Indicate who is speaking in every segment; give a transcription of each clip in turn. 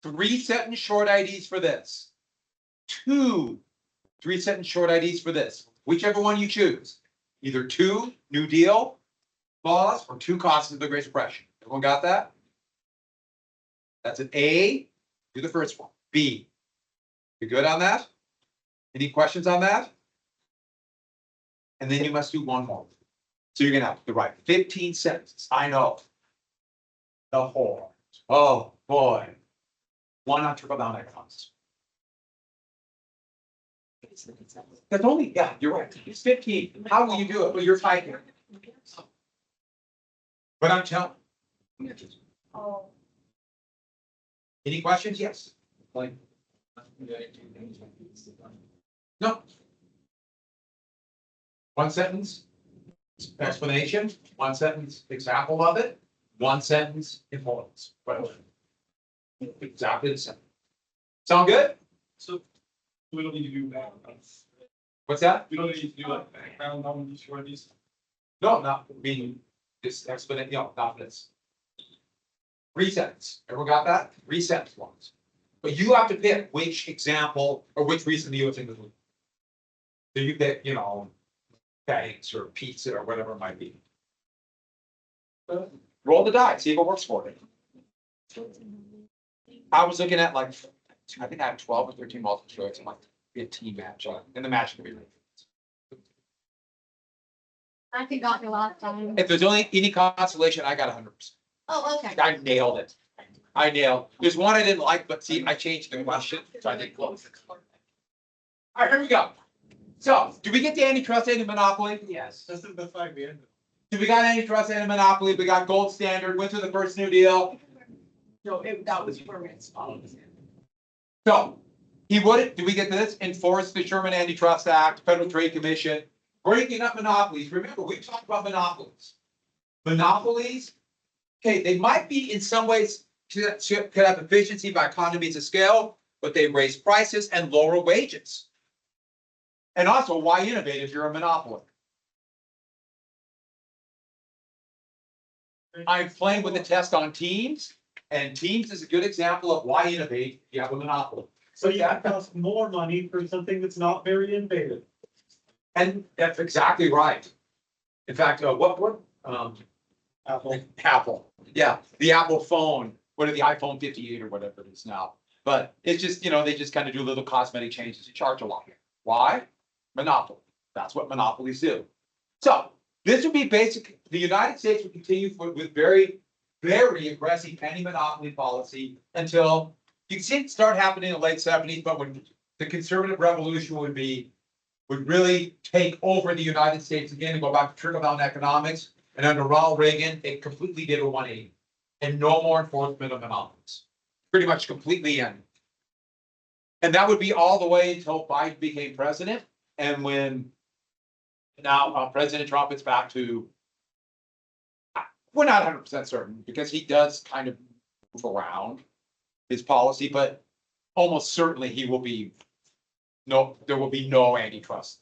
Speaker 1: 3-sentence short IDs for this. 2 3-sentence short IDs for this. Whichever one you choose. Either 2 New Deal laws or 2 causes of the Great Depression. Everyone got that? That's an A. Do the first one. B. You good on that? Any questions on that? And then you must do one more. So you're gonna have to write 15 sentences. I know. The whore. Oh boy. One on trickle-down economics. That's only, yeah, you're right. It's 15. How will you do it? Well, you're typing. But I'm telling.
Speaker 2: Oh.
Speaker 1: Any questions? Yes.
Speaker 3: Like.
Speaker 1: No. One sentence explanation, 1 sentence example of it, 1 sentence importance. Exactly the same. Sound good?
Speaker 3: So we don't need to do that.
Speaker 1: What's that?
Speaker 3: We don't need to do like background on these short these.
Speaker 1: No, not meaning this explanation, not this. 3 sentences. Everyone got that? 3 sentence ones. But you have to pick which example or which reason you think is. So you pick, banks or pizza or whatever it might be. Roll the dice, see if it works for you. I was looking at I think I have 12 or 13 multiple choice and be a team match and the match can be.
Speaker 2: I think got me last time.
Speaker 1: If there's only any consolation, I got 100%.
Speaker 2: Oh, okay.
Speaker 1: I nailed it. There's one I didn't like, but see, I changed the question, so I didn't close it. All right, here we go. So, do we get the antitrust and monopoly?
Speaker 3: Yes. This is the 5 year.
Speaker 1: Do we got antitrust and monopoly? We got gold standard, went through the first New Deal.
Speaker 4: No, that was Sherman's policy.
Speaker 1: So, he would, do we get this? Enforce the Sherman Antitrust Act, Federal Trade Commission, breaking up monopolies. Remember, we talked about monopolies. Monopolies, okay, they might be in some ways could have efficiency by economies of scale, but they raise prices and lower wages. And also, why innovate if you're a monopoly? I'm playing with the test on Teams, and Teams is a good example of why innovate if you have a monopoly.
Speaker 3: So yeah, it costs more money for something that's not very innovative.
Speaker 1: And that's exactly right. In fact, what? Apple. Yeah, the Apple phone, what are the iPhone 58 or whatever it is now. But it's just, they just kind of do little cosmetic changes to charge a lot. Why? Monopoly. That's what monopolies do. So this would be basic. The United States would continue with very, very aggressive anti-monopoly policy until you can see it start happening in the late 70s, but when the conservative revolution would really take over the United States again and go back to trickle-down economics. And under Ronald Reagan, it completely did a 180 and no more enforcement of monopolies. Pretty much completely ended. And that would be all the way until Biden became president. And when now President Trump is back to, we're not 100% certain because he does kind of move around his policy, but almost certainly there will be no antitrust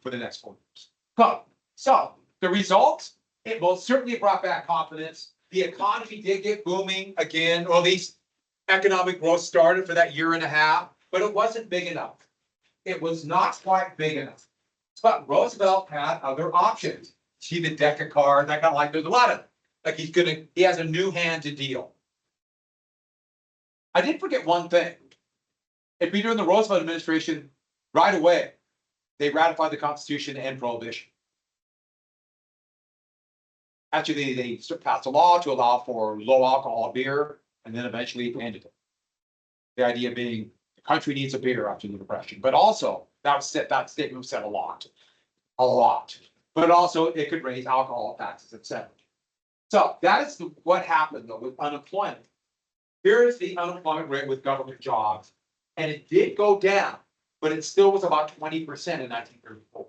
Speaker 1: for the next 4 years. So the results, it most certainly brought back confidence. The economy did get booming again, or at least economic growth started for that year and a half, but it wasn't big enough. It was not quite big enough. But Roosevelt had other options. See the deck of cards, I kind of there's a lot of, he has a new hand to deal. I did forget one thing. It'd be during the Roosevelt administration, right away, they ratified the Constitution and prohibition. Actually, they passed a law to allow for low alcohol beer, and then eventually ended it. The idea being the country needs a beer after the Depression, but also that statement said a lot. But also it could raise alcohol taxes, etc. So that is what happened though with unemployment. Here is the unemployment rate with government jobs, and it did go down, but it still was about 20% in 1934.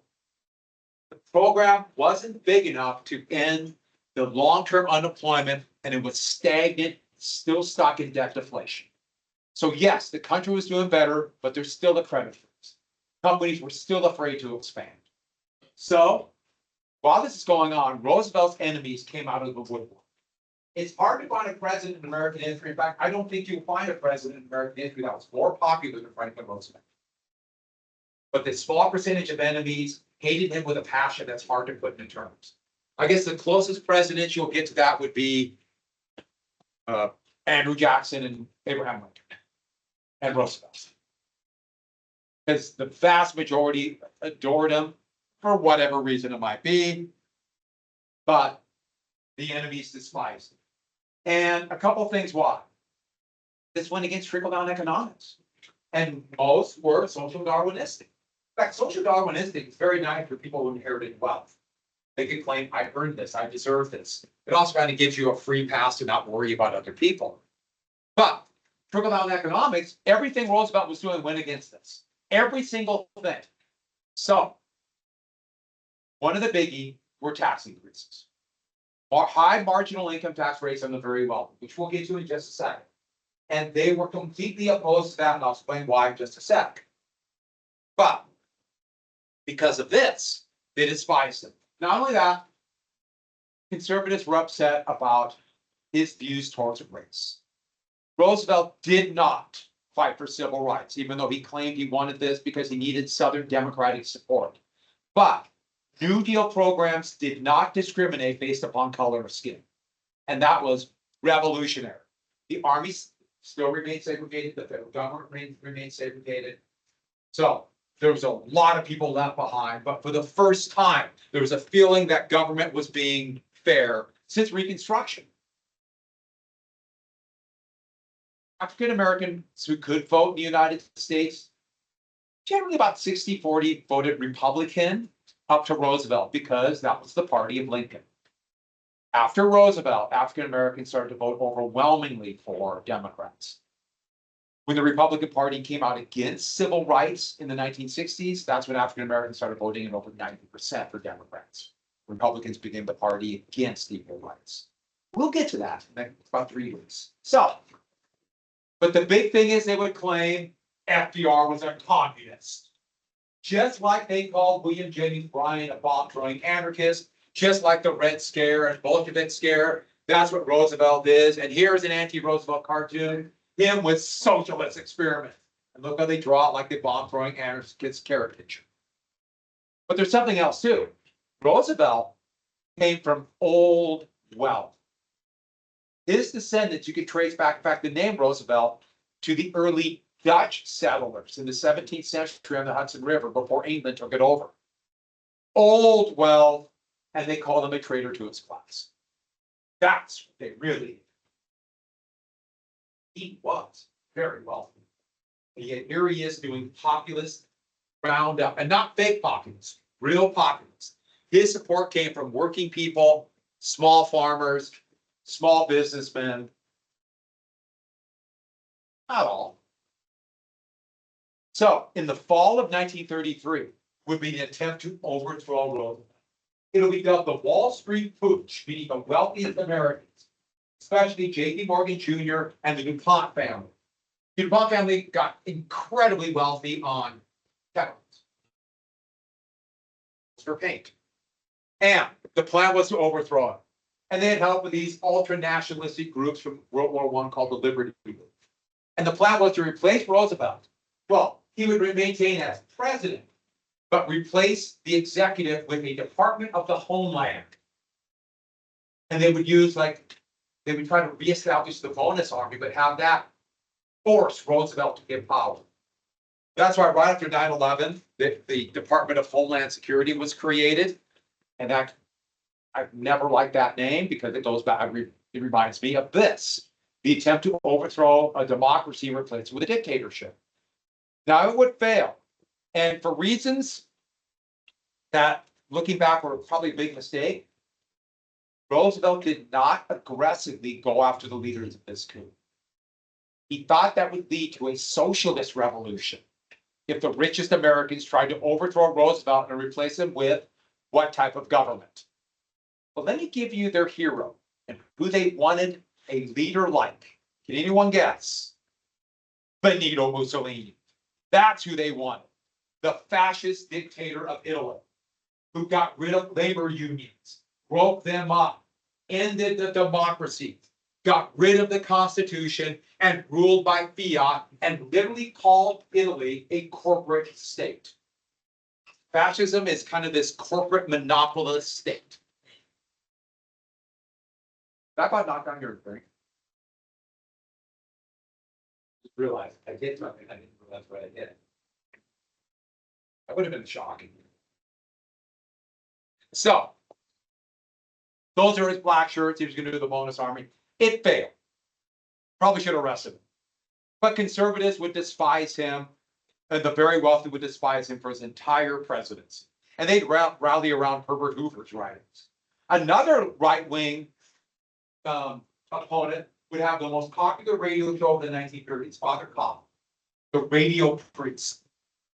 Speaker 1: The program wasn't big enough to end the long-term unemployment, and it was stagnant, still stuck in debt deflation. So yes, the country was doing better, but there's still a credit freeze. Companies were still afraid to expand. So while this is going on, Roosevelt's enemies came out of the woodwork. It's hard to find a president in American history. In fact, I don't think you'll find a president in American history that was more popular than Franklin Roosevelt. But the small percentage of enemies hated him with a passion that's hard to put into terms. I guess the closest president you'll get to that would be Andrew Jackson and Abraham Lincoln and Roosevelt. Because the vast majority adored him for whatever reason it might be, but the enemies despised him. And a couple things why. This went against trickle-down economics. And most were social Darwinistic. In fact, social Darwinistic is very nice for people who inherited wealth. They can claim, I earned this, I deserve this. It also kind of gives you a free pass to not worry about other people. But trickle-down economics, everything Roosevelt was doing went against this. Every single thing. So, one of the biggie were tax increases. High marginal income tax rates on the very wealthy, which we'll get to in just a second. And they were completely opposed to that, and I'll explain why in just a sec. But because of this, they despised him. Not only that, conservatives were upset about his views towards race. Roosevelt did not fight for civil rights, even though he claimed he wanted this because he needed Southern Democratic support. But New Deal programs did not discriminate based upon color of skin. And that was revolutionary. The Army still remained segregated, the federal government remained segregated. So there was a lot of people left behind, but for the first time, there was a feeling that government was being fair since Reconstruction. African Americans who could vote in the United States, generally about 60-40 voted Republican up to Roosevelt because that was the party of Lincoln. After Roosevelt, African Americans started to vote overwhelmingly for Democrats. When the Republican Party came out against civil rights in the 1960s, that's when African Americans started voting at over 90% for Democrats. Republicans became the party against equal rights. We'll get to that in about 3 weeks. So, but the big thing is they would claim FDR was a communist. Just like they called William Jennings Bryan a bomb-throwing anarchist, just like the Red Scare and Bolshevik Scare, that's what Roosevelt is. And here's an anti-Roosevelt cartoon, him with socialist experiment. And look how they draw it like the bomb-throwing anarchist caricature. But there's something else too. Roosevelt came from old wealth. His descendants, you could trace back, in fact, the name Roosevelt to the early Dutch settlers in the 17th century on the Hudson River before England took it over. Old wealth, and they call him a traitor to his class. That's what they really. He was very wealthy. And yet here he is doing populist roundup, and not fake populists, real populists. His support came from working people, small farmers, small businessmen. Not all. So, in the fall of 1933, would be an attempt to overthrow Roosevelt. It'll be dubbed the Wall Street Putsch, meaning the wealthiest Americans, especially J.P. Morgan Jr. and the DuPont family. The DuPont family got incredibly wealthy on chemicals for paint. And the plan was to overthrow it. And they had help with these ultra-nationalistic groups from World War I called the Liberty Group. And the plan was to replace Roosevelt. Well, he would maintain as president, but replace the executive with a Department of the Homeland. And they would use they would try to reestablish the bonus army, but have that force Roosevelt to get power. That's why right after 9/11, the Department of Homeland Security was created. And that, I've never liked that name because it goes back, it reminds me of this, the attempt to overthrow a democracy and replace it with a dictatorship. Now it would fail. And for reasons that, looking back, were probably a big mistake, Roosevelt did not aggressively go after the leaders of this coup. He thought that would lead to a socialist revolution if the richest Americans tried to overthrow Roosevelt and replace him with what type of government. But let me give you their hero and who they wanted a leader like. Can anyone guess? Benito Mussolini. That's who they wanted. The fascist dictator of Italy, who got rid of labor unions, broke them up, ended the democracy, got rid of the Constitution, and ruled by fiat, and literally called Italy a corporate state. Fascism is kind of this corporate monopolist state. That about knocked on your thing. Just realized I did something. I didn't realize what I did. That would have been shocking. So, those are his black shirts. He was going to do the bonus army. It failed. Probably should have arrested him. But conservatives would despise him, and the very wealthy would despise him for his entire presidency. And they'd rally around Herbert Hoover's writings. Another right-wing opponent would have the most popular radio show of the 1930s, Father Cobb, the radio priest.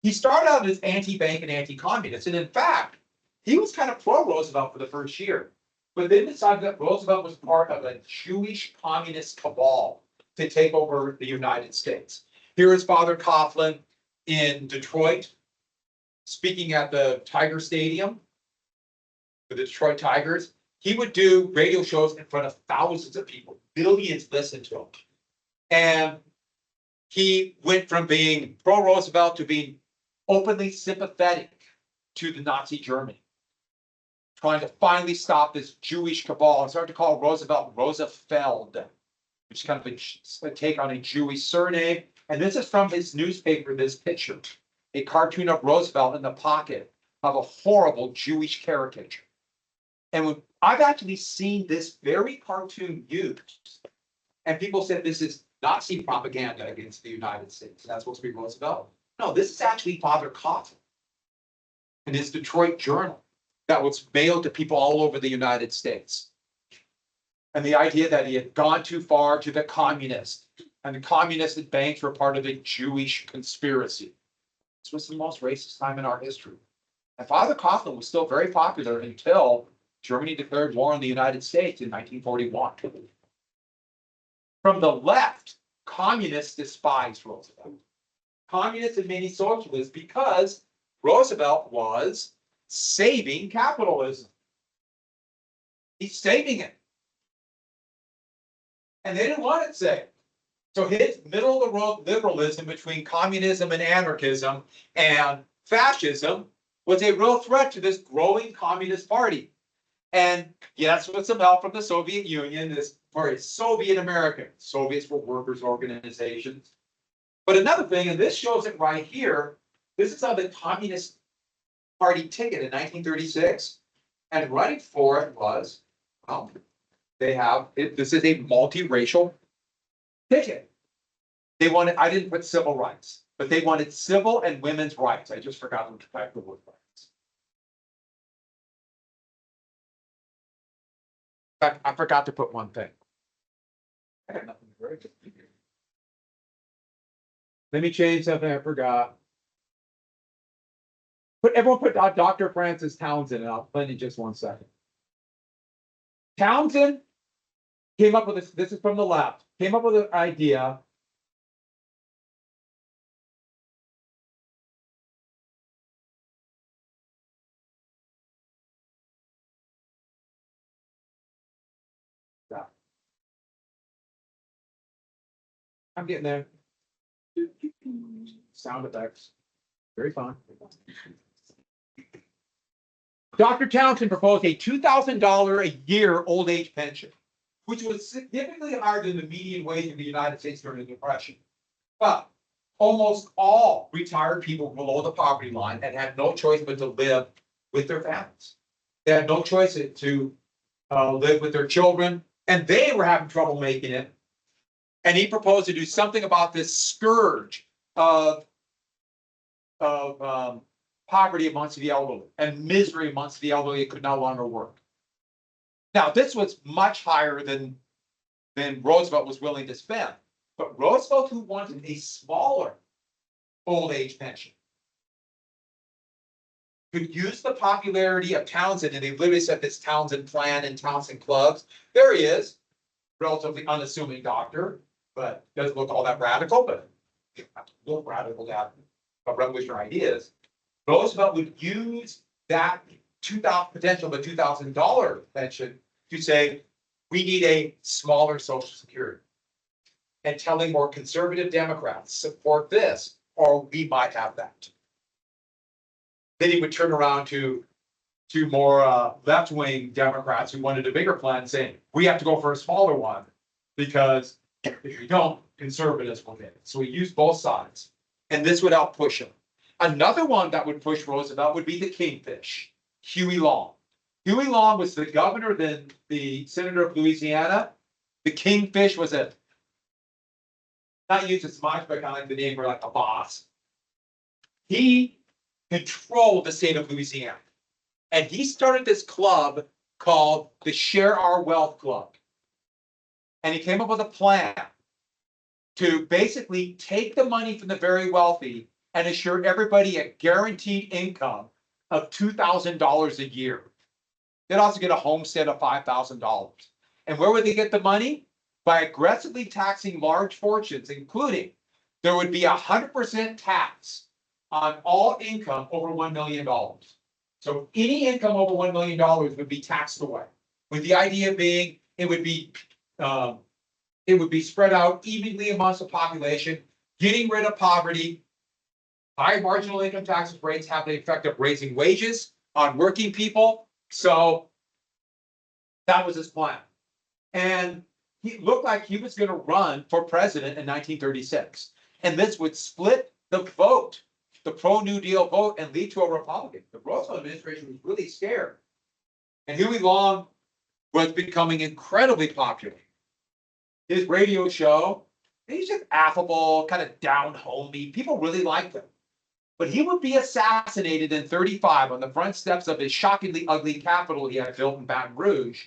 Speaker 1: He started out as anti-bank and anti-communist, and in fact, he was kind of pro-Roosevelt for the first year, but then decided that Roosevelt was part of a Jewish communist cabal to take over the United States. Here is Father Coughlin in Detroit, speaking at the Tiger Stadium for the Detroit Tigers. He would do radio shows in front of thousands of people, billions listened to him. And he went from being pro-Roosevelt to being openly sympathetic to the Nazi Germany, trying to finally stop this Jewish cabal and started to call Roosevelt Roosefeld, which is kind of a take on a Jewish surname. And this is from his newspaper, this picture, a cartoon of Roosevelt in the pocket of a horrible Jewish caricature. And when I've actually seen this very cartoon used, and people said this is Nazi propaganda against the United States. That's supposed to be Roosevelt. No, this is actually Father Coughlin in his Detroit Journal that was mailed to people all over the United States. And the idea that he had gone too far to the communists, and the communists and banks were part of the Jewish conspiracy. This was the most racist time in our history. And Father Coughlin was still very popular until Germany declared war on the United States in 1941. From the left, communists despised Roosevelt. Communists and many socialists, because Roosevelt was saving capitalism. He's saving it. And they didn't want it saved. So his middle of the road liberalism between communism and anarchism and fascism was a real threat to this growing communist party. And yes, with some help from the Soviet Union, this very Soviet American. Soviets were workers' organizations. But another thing, and this shows it right here, this is on the Communist Party ticket in 1936. And running for it was, well, they have, this is a multiracial ticket. They wanted, I didn't put civil rights, but they wanted civil and women's rights. I just forgot to type the word rights. In fact, I forgot to put one thing. I got nothing to write. Let me change something I forgot. Everyone put Dr. Francis Townsend, and I'll explain in just 1 second. Townsend came up with this is from the left, came up with an idea. I'm getting there. Sound effects. Very fun. Dr. Townsend proposed a $2,000 a year old age pension, which was significantly higher than the median wage in the United States during the Depression. But almost all retired people below the poverty line and had no choice but to live with their families. They had no choice to live with their children, and they were having trouble making it. And he proposed to do something about this scourge of poverty amongst the elderly and misery amongst the elderly that could no longer work. Now, this was much higher than Roosevelt was willing to spend. But Roosevelt, who wanted a smaller old age pension, could use the popularity of Townsend, and they literally said this Townsend plan and Townsend clubs. There he is, relatively unassuming doctor, but doesn't look all that radical, but look radical to have revolutionary ideas. Roosevelt would use that potential of a $2,000 pension to say, we need a smaller social security. And telling more conservative Democrats, support this, or we might have that. Then he would turn around to more left-wing Democrats who wanted a bigger plan, saying, we have to go for a smaller one, because if we don't, conservatives will get it. So he used both sides, and this would help push him. Another one that would push Roosevelt would be the kingfish, Huey Long. Huey Long was the governor, then the senator of Louisiana. The kingfish was not used as much, but kind of like the name for like a boss. He controlled the state of Louisiana. And he started this club called the Share Our Wealth Club. And he came up with a plan to basically take the money from the very wealthy and assure everybody a guaranteed income of $2,000 a year. They'd also get a homestead of $5,000. And where would they get the money? By aggressively taxing large fortunes, including there would be 100% tax on all income over $1 million. So any income over $1 million would be taxed away, with the idea being it would be spread out evenly amongst the population, getting rid of poverty. High marginal income tax rates have the effect of raising wages on working people. So that was his plan. And he looked like he was going to run for president in 1936. And this would split the vote, the pro-New Deal vote, and lead to a Republican. The Roosevelt administration was really scared. And Huey Long was becoming incredibly popular. His radio show, he's just affable, kind of down-homey. People really liked him. But he would be assassinated in 1935 on the front steps of his shockingly ugly Capitol he had built in Baton Rouge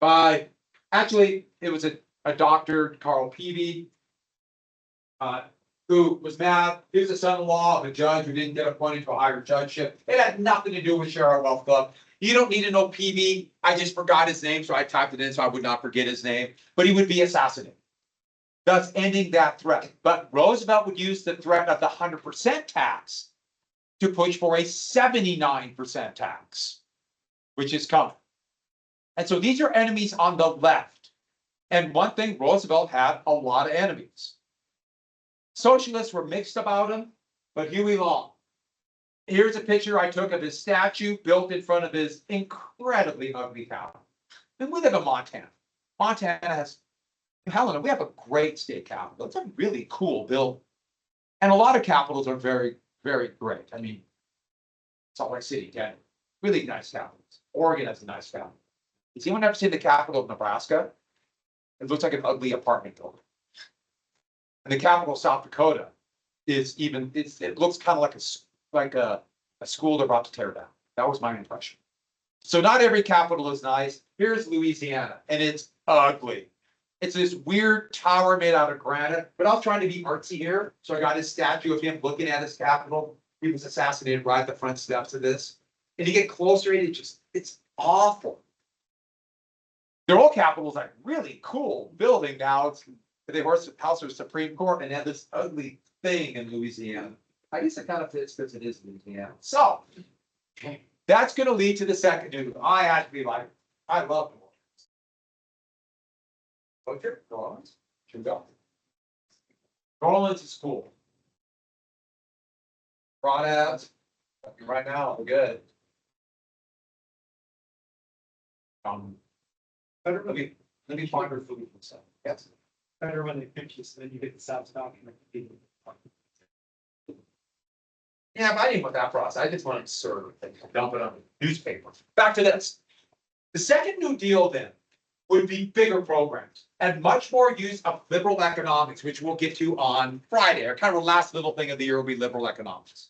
Speaker 1: by, actually, it was a doctor, Carl Peavy, who was mad. He was the son-in-law of a judge who didn't get appointed to a higher judgeship. It had nothing to do with Share Our Wealth Club. You don't need to know Peavy. I just forgot his name, so I typed it in so I would not forget his name. But he would be assassinated, thus ending that threat. But Roosevelt would use the threat of the 100% tax to push for a 79% tax, which is coming. And so these are enemies on the left. And one thing, Roosevelt had a lot of enemies. Socialists were mixed about him, but Huey Long. Here's a picture I took of his statue built in front of his incredibly ugly Capitol. And we live in Montana. Montana has, Helena, we have a great state capitol. It's a really cool building. And a lot of capitals are very, very great. I mean, Salt Lake City, Denver, really nice capitals. Oregon has a nice capital. Has anyone ever seen the capital of Nebraska? It looks like an ugly apartment building. And the capital of South Dakota is even, it looks kind of like a school they're about to tear down. That was my impression. So not every capital is nice. Here's Louisiana, and it's ugly. It's this weird tower made out of granite, but I was trying to be artsy here. So I got his statue of him looking at his capital. He was assassinated right at the front steps of this. And you get closer, it's awful. Their old capital is like really cool building now. It's the House of Supreme Court, and they have this ugly thing in Louisiana. I guess it kind of fits because it is Louisiana. So that's going to lead to the second new. I actually like, I love New Orleans. Okay, New Orleans. Should go. New Orleans is cool. Crawdads. Right now, we're good.
Speaker 3: Better
Speaker 1: Let me find her food for a second. Yes.
Speaker 3: better when they pinch you, so then you get the South document.
Speaker 1: Yeah, but I didn't want that process. I just wanted to serve and dump it on the newspaper. Back to this. The second New Deal then would be bigger programs and much more use of liberal economics, which we'll get to on Friday. Our kind of last little thing of the year will be liberal economics.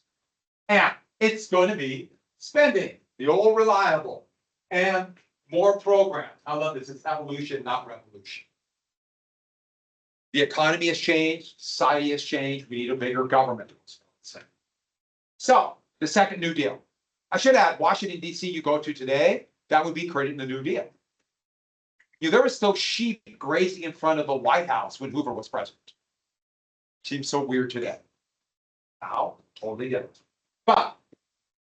Speaker 1: And it's going to be spending, the old reliable, and more programs. I love this. It's evolution, not revolution. The economy has changed. Society has changed. We need a bigger government. So the second New Deal. I should add, Washington, D.C. you go to today, that would be creating the New Deal. You know, there were still sheep grazing in front of the White House when Hoover was president. Seems so weird today. Now, totally different. But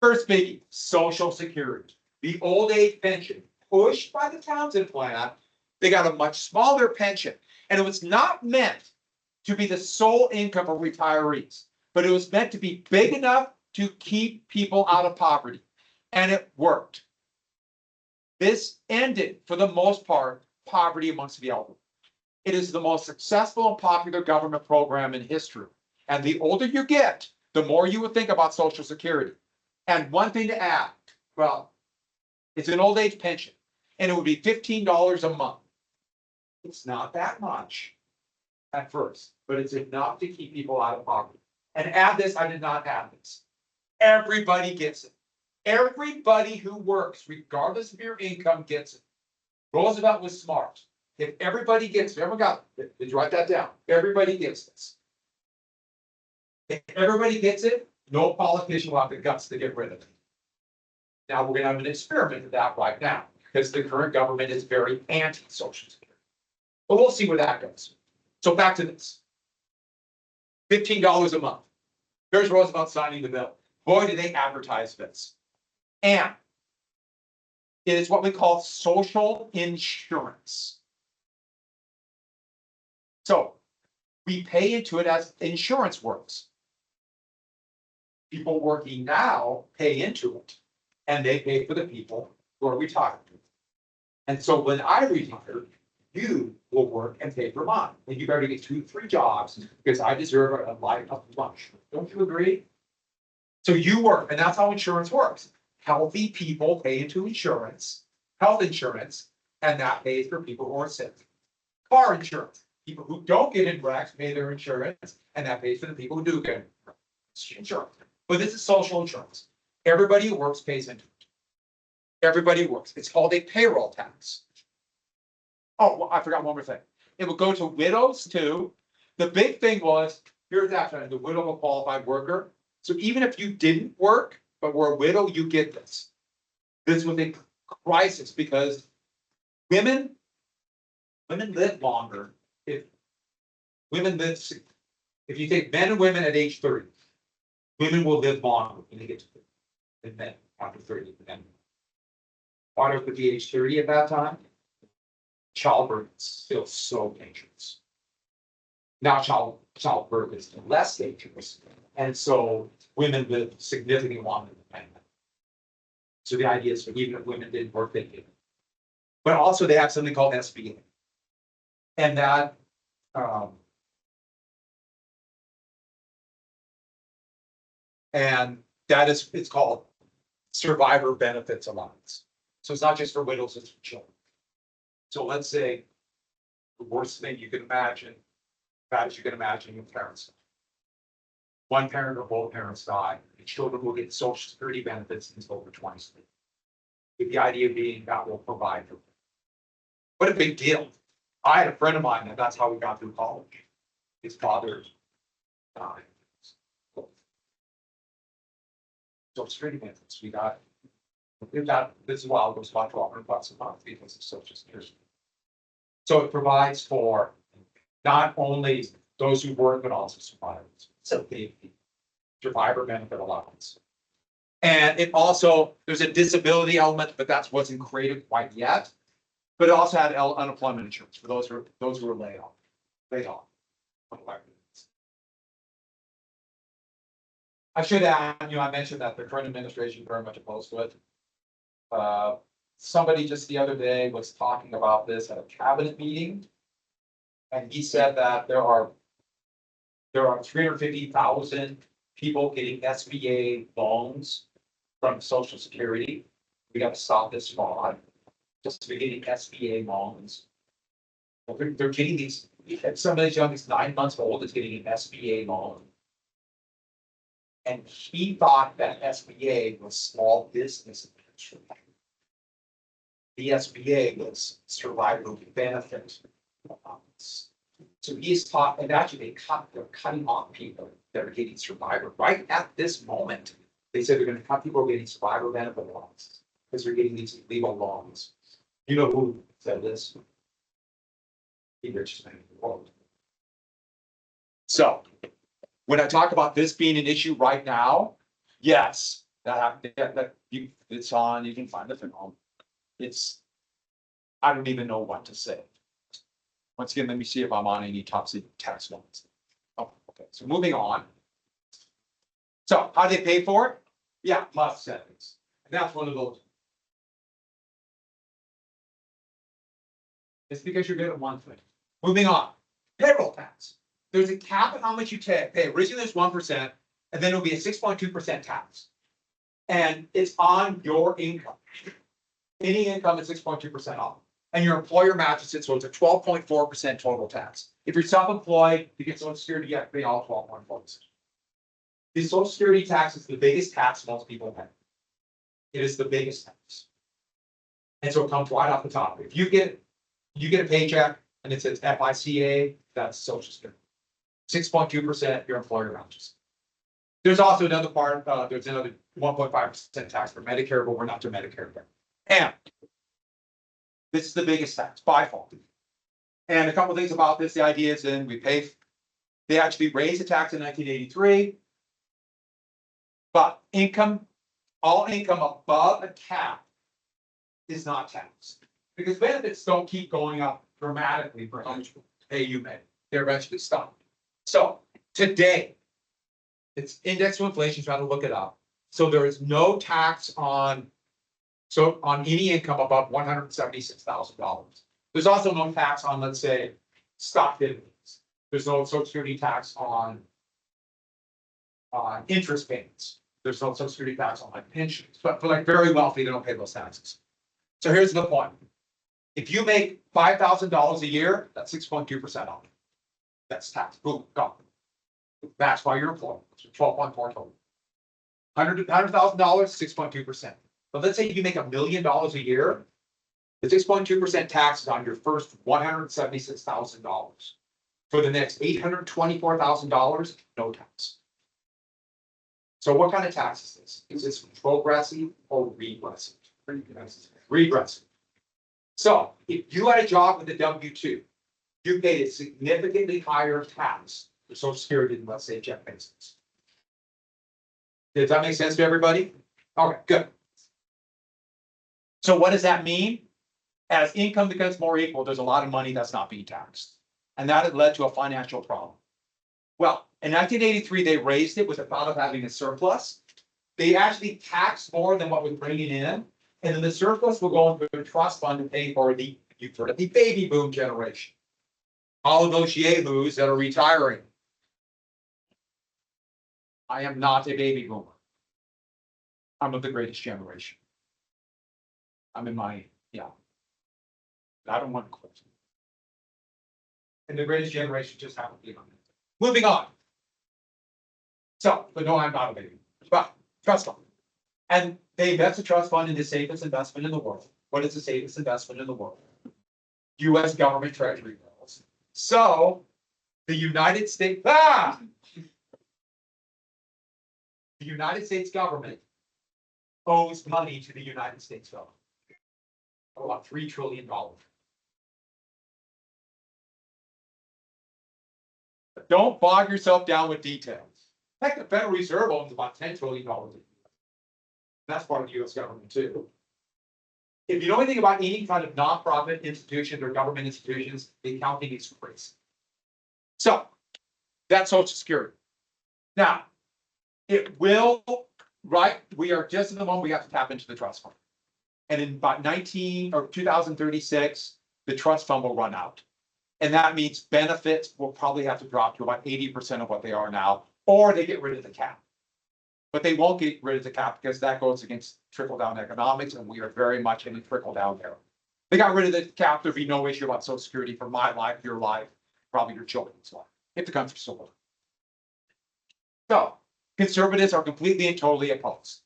Speaker 1: first biggie, Social Security. The old age pension pushed by the Townsend Plan They got a much smaller pension. And it was not meant to be the sole income of retirees, but it was meant to be big enough to keep people out of poverty. And it worked. This ended, for the most part, poverty amongst the elderly. It is the most successful and popular government program in history. And the older you get, the more you would think about Social Security. And one thing to add, well, it's an old age pension, and it would be $15 a month. It's not that much at first, but it's enough to keep people out of poverty. And add this, I did not add this. Everybody gets it. Everybody who works, regardless of your income, gets it. Roosevelt was smart. If everybody gets it, everyone got it, did you write that down? Everybody gets this. If everybody gets it, no politician will have the guts to get rid of it. Now, we're gonna have an experiment of that right now, because the current government is very anti-Social Security. But we'll see where that goes. So back to this. $15 a month. Here's Roosevelt signing the bill. Boy, did they advertise this. And it is what we call social insurance. So we pay into it as insurance works. People working now pay into it, and they pay for the people who are retired. And so when I retire, you will work and pay for mine. And you better get 2 or 3 jobs because I deserve a life of lunch. Don't you agree? So you work, and that's how insurance works. Healthy people pay into insurance, health insurance, and that pays for people who are sick. Car insurance, people who don't get in wrecks pay their insurance, and that pays for the people who do get insurance. But this is social insurance. Everybody who works pays into it. Everybody who works. It's called a payroll tax. Oh, well, I forgot one more thing. It will go to widows too. The big thing was, here's that, the widow of a qualified worker. So even if you didn't work, but were a widow, you get this. This was a crisis because women live longer. If you take men and women at age 30, women will live longer when they get to 30 than men after 30. Why would it be age 30 at that time? Childbirth is still so dangerous. Now childbirth is less dangerous. And so women live significantly longer than men. So the idea is even if women didn't work, they did. But also they have something called SBA. And that it's called survivor benefits allowance. So it's not just for widows, it's for children. So let's say the worst thing you can imagine, as you can imagine, your parents die. One parent or both parents die, the children will get Social Security benefits until they're 20. With the idea being that will provide for them. What a big deal. I had a friend of mine that's how we got through college. His father died. Social Security benefits, we got this is why it goes about $1,200 a month because of Social Security. So it provides for not only those who work, but also survivors. So the survivor benefit allowance. And it also, there's a disability element, but that wasn't created quite yet. But it also had unemployment insurance for those who were laid off. I should add, I mentioned that the current administration is very much opposed to it. Somebody just the other day was talking about this at a cabinet meeting. And he said that there are 350,000 people getting SBA loans from Social Security. We got to stop this fraud. Just to be getting SBA loans. Well, they're getting these, somebody as young as 9 months old is getting an SBA loan. And he thought that SBA was small business. The SBA was survival benefit. So he's taught, and actually they're cutting off people that are getting survivor right at this moment. They said they're going to cut people who are getting survivor benefit loans because they're getting these illegal loans. You know who said this? The richest man in the world. So when I talk about this being an issue right now, yes, it's on. You can find the film. I don't even know what to say. Once again, let me see if I'm on any top secret tax ones. Oh, okay, so moving on. So how do they pay for it? Yeah, plus settings. And that's one of those. It's because you're good at one thing. Moving on, payroll tax. There's a cap on how much you pay. Originally it's 1%, and then it'll be a 6.2% tax. And it's on your income. Any income is 6.2% off. And your employer matches it, so it's a 12.4% total tax. If you're self-employed, you get Social Security, you have to pay all 12.4%. The Social Security tax is the biggest tax most people pay. It is the biggest tax. And so it comes right off the top. If you get a paycheck and it says FICA, that's Social Security. 6.2%, your employer matches. There's also another part, there's another 1.5% tax for Medicare, but we're not to Medicare yet. And this is the biggest tax by far. And a couple of things about this, the idea is then they actually raised the tax in 1983. But all income above a cap is not taxed. Because benefits don't keep going up dramatically for how much pay you make. They're eventually stop. So today, it's indexed to inflation, trying to look it up. So there is no tax on any income above $176,000. There's also no tax on, let's say, stock dividends. There's no Social Security tax on interest payments. There's no Social Security tax on like pensions, but for like very wealthy, they don't pay those taxes. So here's the point. If you make $5,000 a year, that's 6.2% off. That's tax. Boom, gone. That's why you're employed. 12.4 total. $100,000, 6.2%. But let's say you make $1 million a year, the 6.2% tax is on your first $176,000. For the next $824,000, no tax. So what kind of tax is this? Is this progressive or regressive? Regressive. So if you had a job with a W-2, you paid a significantly higher tax for Social Security than, let's say, Jeff Bezos. Does that make sense to everybody? Okay, good. So what does that mean? As income becomes more equal, there's a lot of money that's not being taxed. And that had led to a financial problem. Well, in 1983, they raised it with the thought of having a surplus. They actually taxed more than what was bringing in. And then the surplus will go into a trust fund to pay for the baby boom generation. All of those yahoos that are retiring. I am not a baby boomer. I'm of the greatest generation. I'm in my, yeah. I don't want to quit. And the greatest generation just happened to be on it. Moving on. So, but no, I'm not a baby. But trust fund. And they invest a trust fund in the safest investment in the world. What is the safest investment in the world? US government treasury bills. So the United States, the United States government owes money to the United States government. About $3 trillion. But don't bog yourself down with details. Heck, the Federal Reserve owns about $10 trillion. That's part of the US government too. If you know anything about any kind of nonprofit institutions or government institutions, the accounting is crazy. So that's Social Security. Now, it will, right? We are just in the moment we have to tap into the trust fund. And in about 2036, the trust fund will run out. And that means benefits will probably have to drop to about 80% of what they are now, or they get rid of the cap. But they won't get rid of the cap because that goes against trickle-down economics, and we are very much in a trickle-down era. They got rid of the cap, there'd be no issue about Social Security for my life, your life, probably your children's life, if the country's still working. So, conservatives are completely and totally opposed.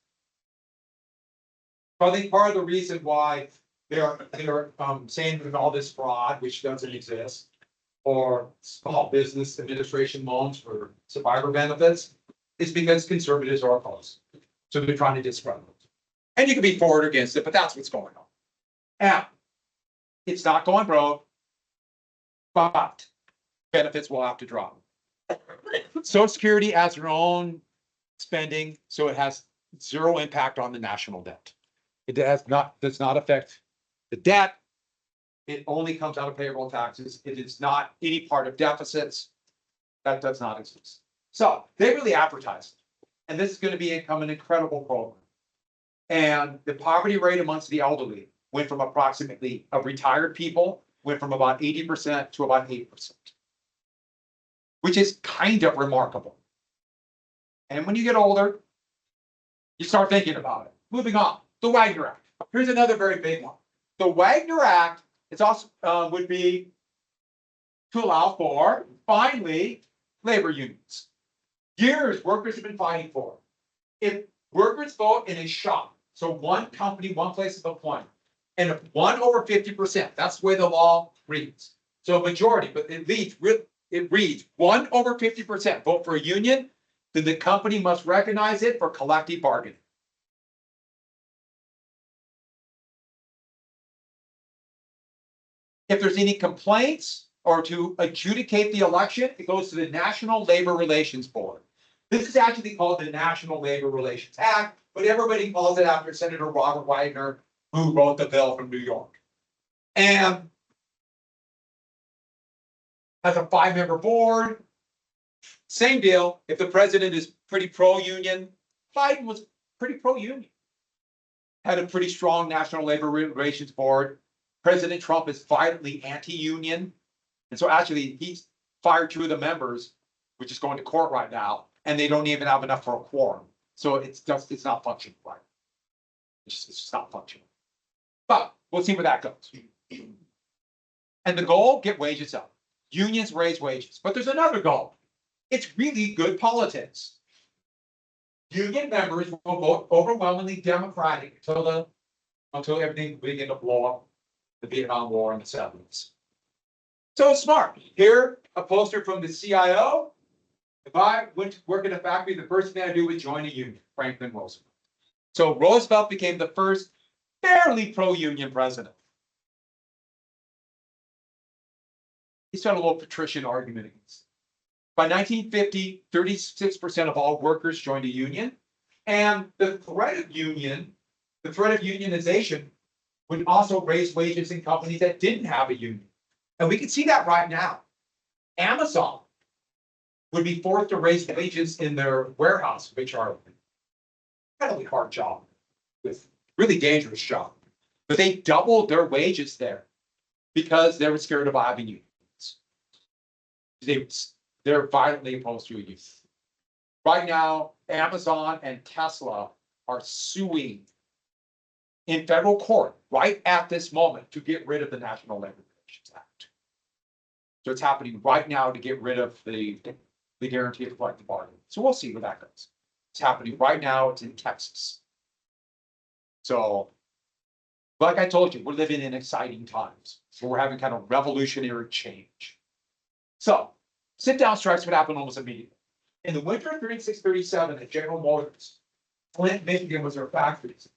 Speaker 1: But I think part of the reason why they're saying that all this fraud, which doesn't exist, or small business administration loans for survivor benefits, is because conservatives are opposed. So they're trying to discredit it. And you can be for or against it, but that's what's going on. And it's not going broke, but benefits will have to drop. Social Security has their own spending, so it has zero impact on the national debt. It does not affect the debt. It only comes out of payroll taxes. It is not any part of deficits. That does not exist. So they really advertise it. And this is going to become an incredible program. And the poverty rate amongst the elderly went from approximately of retired people went from about 80% to about 8%, which is kind of remarkable. And when you get older, you start thinking about it. Moving on, the Wagner Act. Here's another very big one. The Wagner Act is also would be to allow for finally labor unions. Years workers have been fighting for. If workers vote in a shop, so one company, one place of employment, and if 1 over 50%, that's the way the law reads. So a majority, but it reads 1 over 50% vote for a union, then the company must recognize it for collective bargaining. If there's any complaints or to adjudicate the election, it goes to the National Labor Relations Board. This is actually called the National Labor Relations Act, but everybody calls it after Senator Robert Wagner, who wrote the bill from New York. And has a 5-member board. Same deal. If the president is pretty pro-union, Biden was pretty pro-union. Had a pretty strong National Labor Relations Board. President Trump is violently anti-union. And so actually he's fired 2 of the members, which is going to court right now, and they don't even have enough for a quorum. So it's not functioning right. It's just not functioning. But we'll see where that goes. And the goal, get wages up. Unions raise wages. But there's another goal. It's really good politics. Union members will vote overwhelmingly Democratic until everything began to blow up, the Vietnam War in the 70s. So it's smart. Here, a poster from the CIO. If I went to work in a factory, the first thing I do is join a union, Franklin Roosevelt. So Roosevelt became the first fairly pro-union president. He started a little patrician argument against it. By 1950, 36% of all workers joined a union. And the threat of unionization would also raise wages in companies that didn't have a union. And we can see that right now. Amazon would be forced to raise wages in their warehouse, which are incredibly hard job, with really dangerous job. But they doubled their wages there because they were scared of having unions. They're violently opposed to a union. Right now, Amazon and Tesla are suing in federal court right at this moment to get rid of the National Labor Relations Act. So it's happening right now to get rid of the guarantee of collective bargaining. So we'll see where that goes. It's happening right now. It's in Texas. So, like I told you, we're living in exciting times. So we're having kind of revolutionary change. So, sit-down strikes would happen almost immediately. In the winter of 36-37 at General Motors, Flint, Michigan was their factories.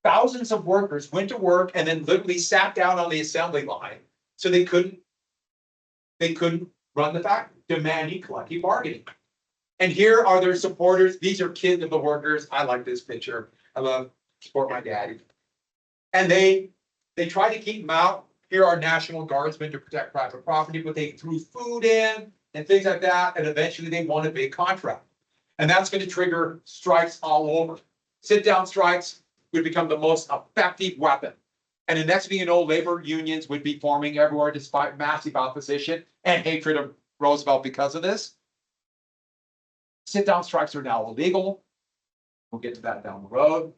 Speaker 1: Thousands of workers went to work and then literally sat down on the assembly line so they couldn't run the factory, demanding collective bargaining. And here are their supporters. These are kids of the workers. I like this picture. I love support my daddy. And they try to keep them out. Here are National Guardsmen to protect private property, but they threw food in and things like that. And eventually they won a big contract. And that's going to trigger strikes all over. Sit-down strikes would become the most effective weapon. And the next thing you know, labor unions would be forming everywhere despite massive opposition and hatred of Roosevelt because of this. Sit-down strikes are now illegal. We'll get to that down the road.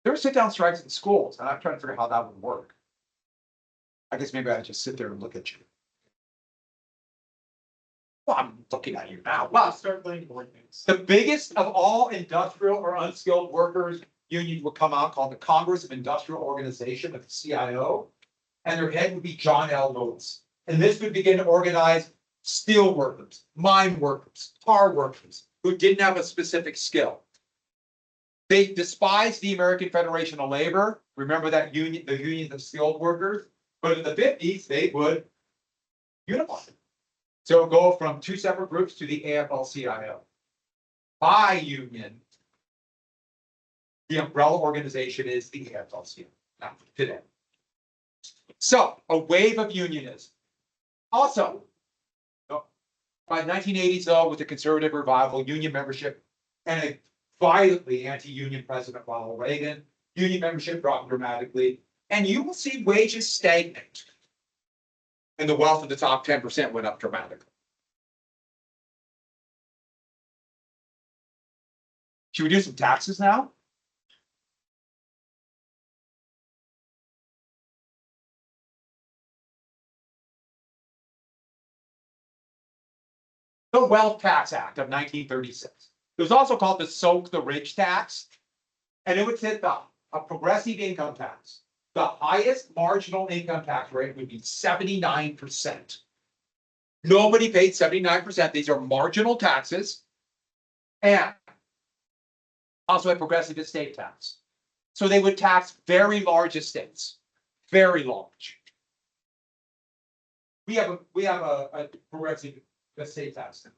Speaker 1: There are sit-down strikes in schools, and I'm trying to figure out how that would work. I guess maybe I just sit there and look at you. Well, I'm looking at you now. Wow.
Speaker 3: Start playing board games.
Speaker 1: The biggest of all industrial or unskilled workers unions will come out called the Congress of Industrial Organization, the CIO, and their head would be John L. Lewis. And this would begin to organize steel workers, mine workers, tar workers who didn't have a specific skill. They despised the American Federation of Labor. Remember that union, the unions of skilled workers. But in the 50s, they would unify. So go from 2 separate groups to the AFL-CIO. By union, The umbrella organization is the AFL-CIO now today. So a wave of unionism. Also, by 1980s, though, with the conservative revival, union membership and a violently anti-union President Ronald Reagan, union membership dropped dramatically, and you will see wages stagnate. And the wealth of the top 10% went up dramatically. Should we do some taxes now? The Wealth Tax Act of 1936. It was also called the Soak the Rich tax, and it would set a progressive income tax. The highest marginal income tax rate would be 79%. Nobody paid 79%. These are marginal taxes. And also a progressive estate tax. So they would tax very large estates, very large. We have a progressive estate tax now.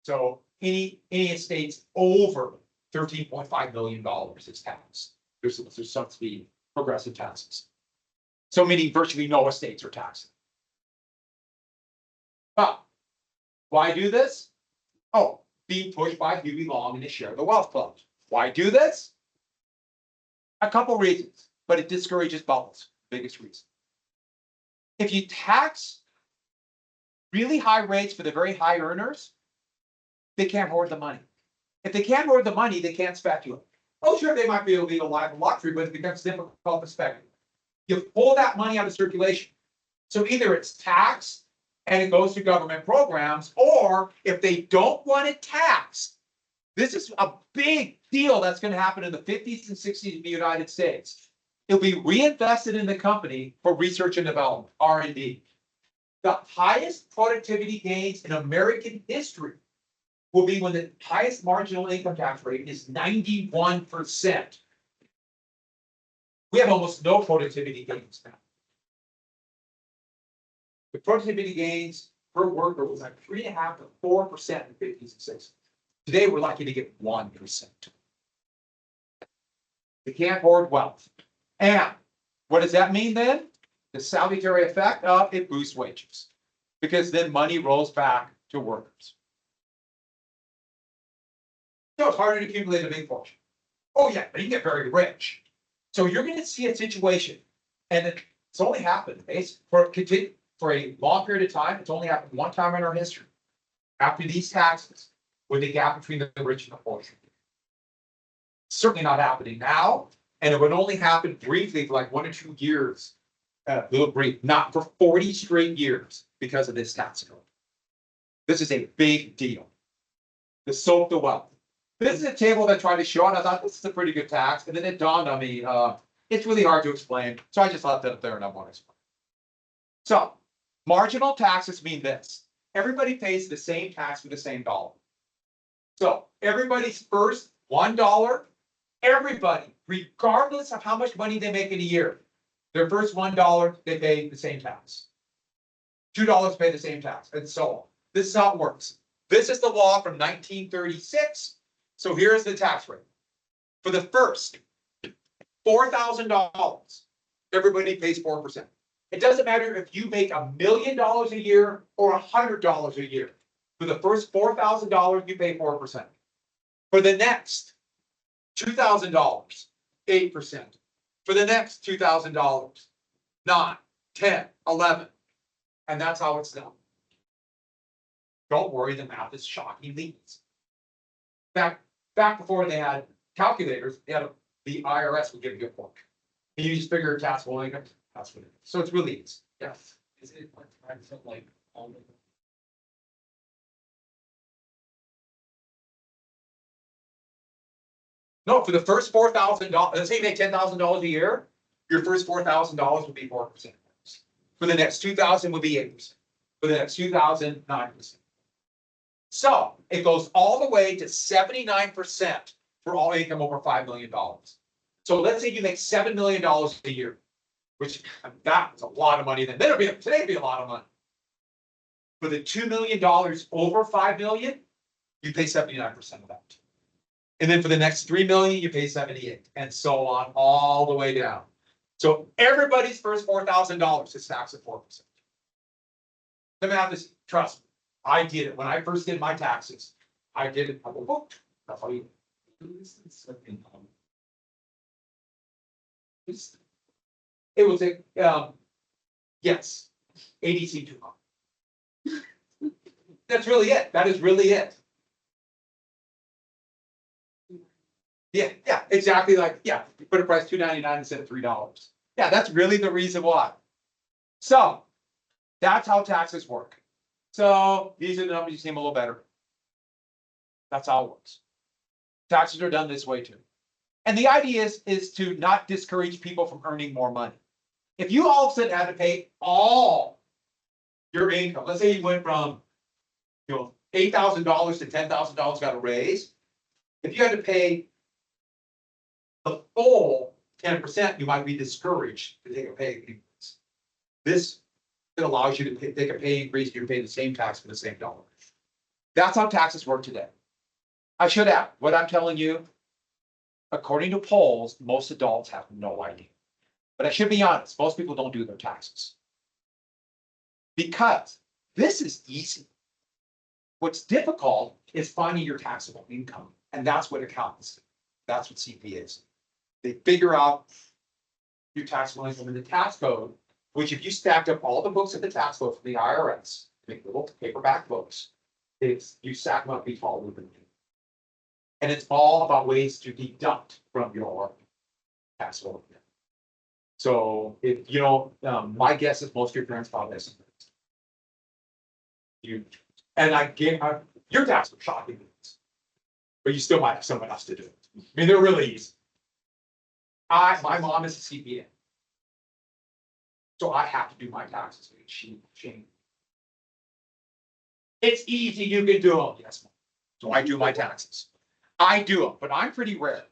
Speaker 1: So any estates over $13.5 million is taxed. There's subsidy progressive taxes. So meaning virtually no estates are taxed. But why do this? Oh, being pushed by Huey Long and his Share the Wealth Club. Why do this? A couple reasons, but it discourages bubbles. Biggest reason. If you tax really high rates for the very high earners, they can't hoard the money. If they can't hoard the money, they can't speculate. Oh, sure, they might be able to lead a life of luxury, but it becomes difficult to speculate. You pull that money out of circulation. So either it's taxed and it goes to government programs, or if they don't want it taxed, this is a big deal that's going to happen in the 50s and 60s in the United States. It'll be reinvested in the company for research and development, R&D. The highest productivity gains in American history will be when the highest marginal income tax rate is 91%. We have almost no productivity gains now. The productivity gains per worker was like 3.5% to 4% in the 50s and 60s. Today, we're lucky to get 1%. They can't hoard wealth. And what does that mean then? The salutary effect of it boosts wages, because then money rolls back to workers. So it's harder to accumulate a big fortune. Oh yeah, but you get very rich. So you're going to see a situation, and it's only happened for a long period of time. It's only happened one time in our history. After these taxes, with the gap between the rich and the poor. Certainly not happening now, and it would only happen briefly for like 1 or 2 years. Little brief, not for 40 straight years because of this tax code. This is a big deal. The Soak the Wealth. This is a table that I tried to show, and I thought this is a pretty good tax, and then it dawned on me, it's really hard to explain, so I just left it up there and I want to explain. So, marginal taxes mean this. Everybody pays the same tax for the same dollar. So, everybody's first $1, everybody, regardless of how much money they make in a year, their first $1, they pay the same tax. $2 pay the same tax, and so on. This is how it works. This is the law from 1936. So here's the tax rate. For the first $4,000, everybody pays 4%. It doesn't matter if you make $1 million a year or $100 a year. For the first $4,000, you pay 4%. For the next $2,000, 8%. For the next $2,000, 9, 10, 11. And that's how it's done. Don't worry, the math is shockingly easy. Back before they had calculators, the IRS would give you a book. And you just figure taxable income, that's what it is. So it's really easy. Yes.
Speaker 5: Is it like only?
Speaker 1: No, for the first $4,000, let's say you make $10,000 a year, your first $4,000 would be 4%. For the next 2,000 would be 8%. For the next 2,000, 9%. So it goes all the way to 79% for all income over $5 million. So let's say you make $7 million a year, which that's a lot of money. Today would be a lot of money. For the $2 million over $5 million, you pay 79% of that. And then for the next 3 million, you pay 78, and so on, all the way down. So everybody's first $4,000 is taxed at 4%. The math is, trust me, I did it. When I first did my taxes, I did it, I go, that's how you. It was a, yes, ADC 200. That's really it. That is really it. Yeah, exactly like, yeah, you put a price $2.99 instead of $3. Yeah, that's really the reason why. So, that's how taxes work. So, these are the numbers, you seem a little better. That's how it works. Taxes are done this way too. And the idea is to not discourage people from earning more money. If you all of a sudden had to pay all your income, let's say you went from, $8,000 to $10,000, got a raise. If you had to pay the full 10%, you might be discouraged to take a pay increase. This allows you to take a pay increase, and you're paying the same tax for the same dollar. That's how taxes work today. I should add, what I'm telling you, according to polls, most adults have no idea. But I should be honest, most people don't do their taxes. Because this is easy. What's difficult is finding your taxable income, and that's what accountants do. That's what CPA is. They figure out your taxable income in the tax code, which if you stacked up all the books of the tax code from the IRS, make little paperback books, you stack them up each all over. And it's all about ways to deduct from your taxable income. So if my guess is most of your parents filed this. And I get your tax was shocking, but you still might have someone else to do it. I mean, they're really easy. My mom is a CPA, so I have to do my taxes. She. It's easy. You can do them. Yes, Mom. So I do my taxes. I do them, but I'm pretty rare.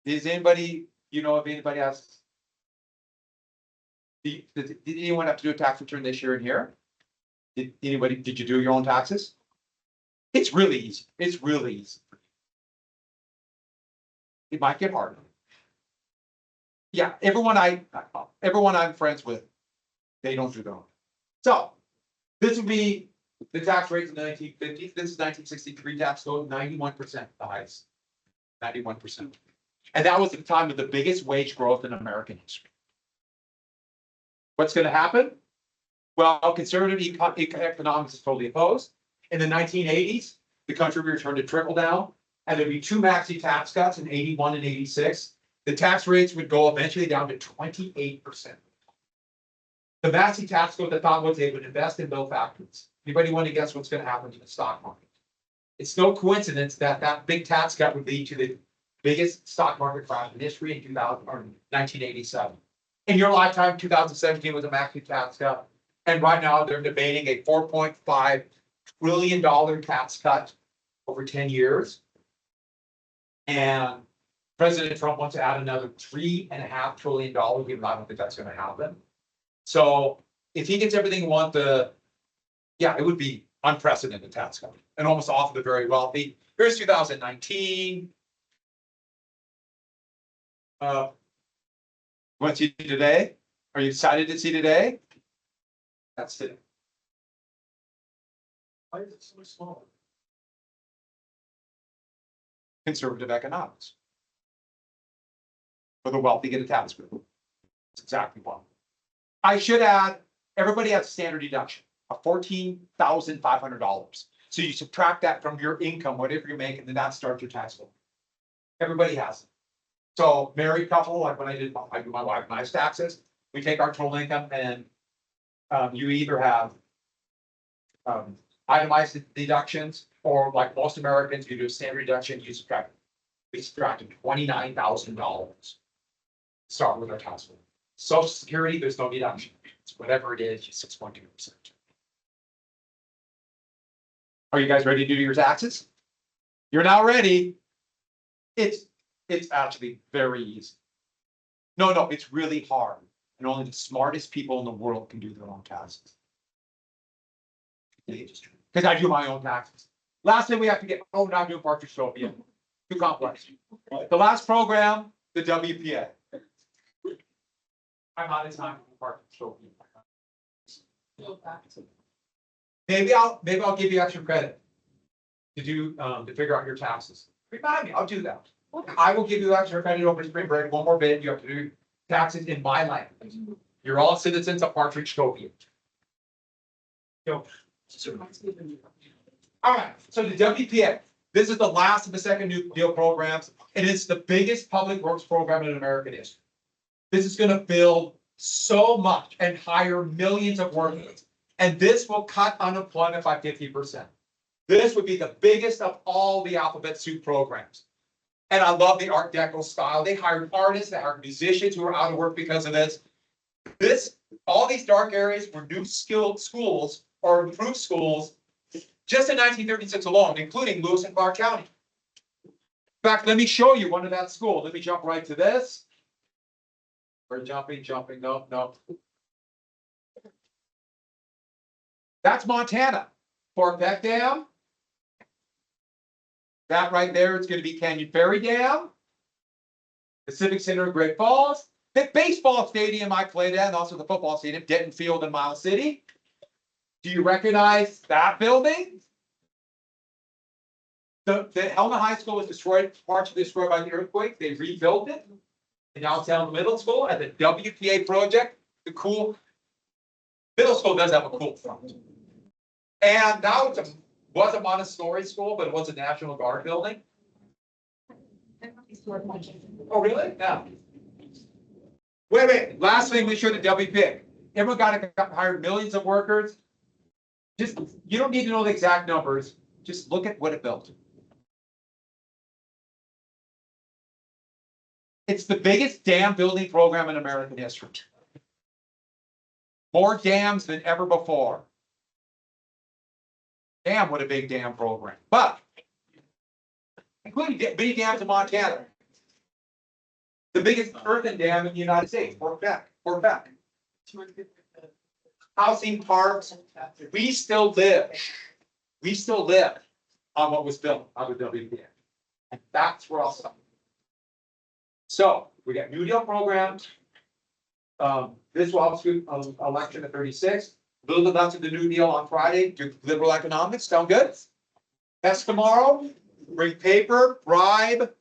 Speaker 1: Does anybody, if anybody has? Did anyone have to do a tax return this year in here? Did you do your own taxes? It's really easy. It's really easy. It might get harder. Yeah, everyone I'm friends with, they don't do their own. So this would be the tax rates in the 1950s. This is 1963 tax code, 91%, the highest. 91%. And that was the time of the biggest wage growth in American history. What's going to happen? Well, conservative economics is totally opposed. In the 1980s, the country returned to trickle down, and there'd be two maxi tax cuts in 81 and 86. The tax rates would go eventually down to 28%. The maxi tax code, the thought was they would invest in build factories. Anybody want to guess what's going to happen to the stock market? It's no coincidence that that big tax cut would lead to the biggest stock market crash in history in 1987. In your lifetime, 2017 was a maxi tax cut. And right now they're debating a $4.5 trillion tax cut over 10 years. And President Trump wants to add another $3.5 trillion, even though I don't think that's going to happen. So if he gets everything he wants, it would be unprecedented tax cut and almost off of the very wealthy. Here's 2019. Want to see today? Are you excited to see today? That's it.
Speaker 3: Why is it so small?
Speaker 1: Conservative economics. For the wealthy get a tax group. That's exactly why. I should add, everybody has a standard deduction of $14,500. So you subtract that from your income, whatever you're making, then that starts your tax bill. Everybody has it. So married couple, like when I do my wife and I's taxes, we take our total income and you either have itemized deductions, or like most Americans, you do a standard deduction, we subtracted $29,000. Start with our tax bill. Social Security, there's no deduction. It's whatever it is, 6.2%. Are you guys ready to do your taxes? You're now ready. It's actually very easy. No, it's really hard. And only the smartest people in the world can do their own taxes. Because I do my own taxes. Last thing we have to get, now I'm doing part dystopia. Too complex. The last program, the WPA. I'm out of time. Maybe I'll give you extra credit to do, to figure out your taxes. Remind me, I'll do that. I will give you extra credit over spring break. One more bit, you have to do taxes in my language. You're all citizens of Partridge Copia. All right, so the WPA, this is the last of the second new deal programs. It is the biggest public works program in American history. This is gonna build so much and hire millions of workers. And this will cut unemployment by 50%. This would be the biggest of all the alphabet soup programs. And I love the Art Deco style. They hired artists, they hired musicians who are out of work because of this. All these dark areas were new skilled schools or improved schools just in 1936 alone, including Lewis and Clark County. In fact, let me show you one of that school. Let me jump right to this. We're jumping, no. That's Montana. Fort Peck Dam. That right there, it's gonna be Canyon Ferry Dam. The Civic Center of Great Falls. The baseball stadium I played at, and also the football stadium, Denton Field in Miles City. Do you recognize that building? The Helena High School was destroyed, partially destroyed by the earthquake. They rebuilt it. And now it's down Middle School at the WPA project. The cool middle school does have a cool front. And now was a Montessori school, but it was a National Guard building. Oh, really? Yeah. Wait. Last thing we should have WPA. Everyone got hired millions of workers. Just, you don't need to know the exact numbers. Just look at what it built. It's the biggest dam building program in American history. More dams than ever before. Damn, what a big dam program. But, including big dams in Montana. The biggest earthen dam in the United States, Fort Peck. Housing, parks, we still live on what was built out of WPA. And that's where I'll stop. So, we got New Deal programs. This will help to election at 36. A little bit left of the New Deal on Friday, do liberal economics, sound good? Test tomorrow, bring paper, bribe.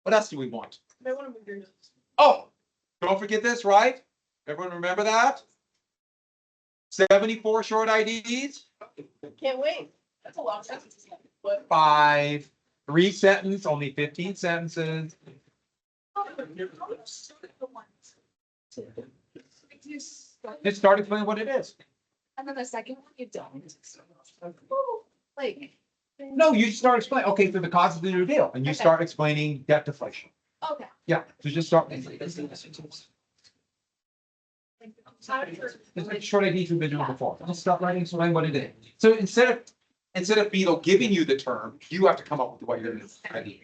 Speaker 1: What else do we want?
Speaker 4: I want to move your notes.
Speaker 1: Oh, don't forget this, right? Everyone remember that? 74 short IDs,
Speaker 4: Can't wait. That's a long sentence. What?
Speaker 1: 5, 3 sentence, only 15 sentences. Just start explaining what it is.
Speaker 2: And then the second one, you don't. Like,
Speaker 1: No, you start explaining, okay, so the cause of the New Deal, and you
Speaker 2: Okay.
Speaker 1: start explaining debt deflation.
Speaker 2: okay.
Speaker 1: Yeah, so just start. It's like short IDs we've been doing before. Just start writing, explain what it is. So instead of Beetle giving you the term, you have to come up with what you're gonna do.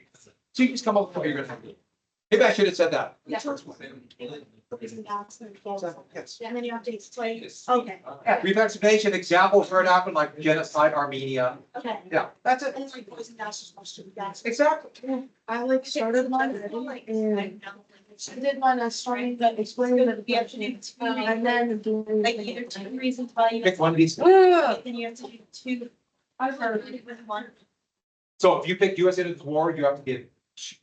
Speaker 1: So you just come up with what you're gonna do. Maybe I should have said that.
Speaker 2: Yeah.
Speaker 1: Yes.
Speaker 2: And then you have to explain, okay,
Speaker 1: Yeah, revaccination examples where it happened, like genocide, Armenia.
Speaker 2: okay.
Speaker 1: Yeah, that's it.
Speaker 2: And it's like poison gas is supposed to be gas.
Speaker 1: Exactly.
Speaker 2: I like started mine and I did mine as starting that explaining that the option and then doing.
Speaker 4: Like either 2 reasons why you.
Speaker 1: Pick one of these.
Speaker 2: Ugh.
Speaker 4: Then you have to do 2.
Speaker 2: I've heard.
Speaker 4: With 1,
Speaker 1: So if you pick USA to the war, you have to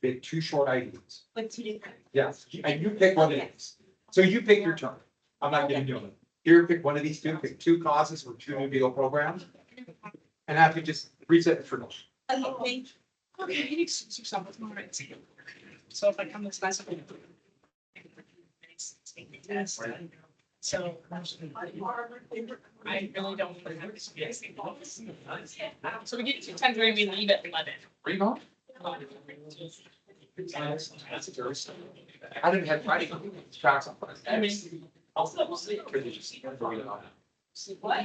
Speaker 1: pick 2 short IDs.
Speaker 4: with 2 different.
Speaker 1: Yes, and you pick one of these. So you pick your term. I'm not giving you them. Here, pick one of these 2, pick 2 causes for 2 New Deal programs. And have to just reset it for them.
Speaker 4: Okay.
Speaker 6: Okay, you need to stop with more right. So if I come this nice. So. I really don't. So we get to 10 3, we leave at 11.
Speaker 1: Where you going? I didn't have Friday. Tracks on Friday.
Speaker 6: I mean. Also, we'll see.
Speaker 1: What?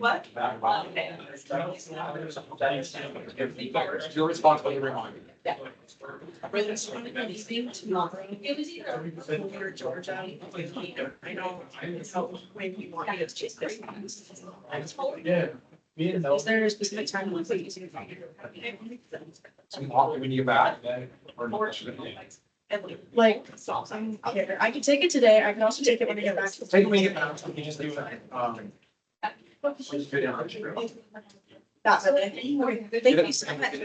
Speaker 4: What?
Speaker 1: You're responsible to remind me.
Speaker 4: Yeah.
Speaker 6: Really strong anything tomorrow. Or Georgia. I know, so maybe we want you to chase this.
Speaker 3: Yeah.
Speaker 6: Is there a specific time when it's easier?
Speaker 1: Some offer when you get back. Or
Speaker 6: Like, I can take it today, I can also take it when I get back.
Speaker 1: Take it when you get back, we just do it, just fit in.
Speaker 6: That's it. Okay, thank you so much.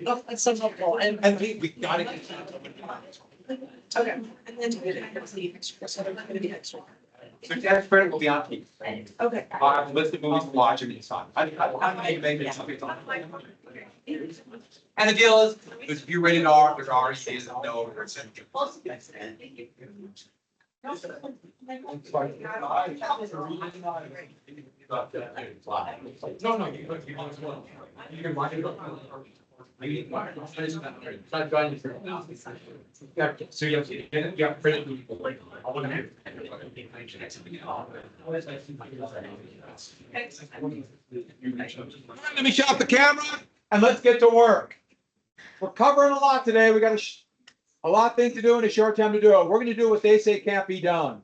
Speaker 6: Oh, that's so helpful, and,
Speaker 1: And we gotta get.
Speaker 6: okay, and then the extra, so they're not gonna be extra.
Speaker 1: So tax credit will be on P.
Speaker 6: Okay.
Speaker 1: I have a list of movies to watch and it's on. I make it something. And the deal is, there's view rated R, there's already is no. No, no, you can watch it. So you have printed. Let me shut off the camera and let's get to work. We're covering a lot today. We got a lot of things to do in a short time to do it. We're gonna do what they say can't be done.